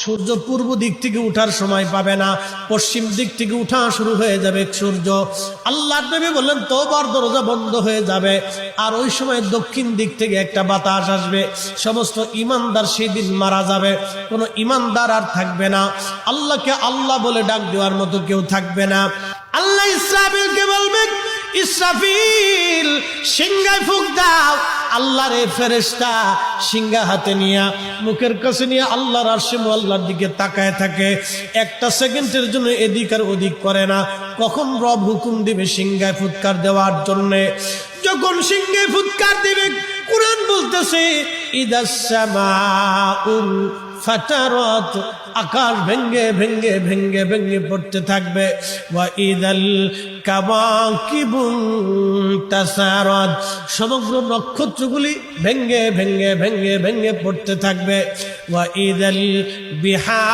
সূর্য পূর্ব দিক থেকে উঠার সময় পাবে না, পশ্চিম দিক থেকে উঠা শুরু হয়ে যাবে সূর্য। আল্লাহর নবী বললেন তওবার দরজা বন্ধ হয়ে যাবে, আর ওই সময় দক্ষিণ দিক থেকে একটা বাতাস আসবে। সমস্ত ঈমানদার সেদিন মারা যাবে, কোনো ঈমানদার আর থাকবে না। আল্লাহকে আল্লাহ বলে ডাক দেওয়ার মতো কেউ থাকবে না। আল্লাহ ইসরাফিলকে বলবেন, ইসরাফিল সিংহায় ফুঁক দাও। আল্লাহর এই ফেরেশতা সিংহা হাতে নিয়ে মুখের কাছে নিয়ে আল্লাহর আরশে মুআল্লার দিকে তাকায় থাকে। একটা সেকেন্ডের জন্য এদিক আর ওদিক করে না। কখন রব হুকুম দিবে সিংহায় ফুৎকার দেওয়ার জন্য, যখন সিংহায় ফুৎকার দিবে, কুরআন বলতেছে ইদাস সামাউল ফাতারাত, আকাশ ভেঙ্গে ভেঙ্গে ভেঙ্গে ভেঙ্গে পড়তে থাকবে। ওয়া ইদাল কাওয়াকিবু তাসারাত, সমগ্র নক্ষত্রগুলি ভেঙ্গে ভেঙ্গে ভেঙ্গে ভেঙ্গে পড়তে থাকবে। ওয়া ইদাল বিহা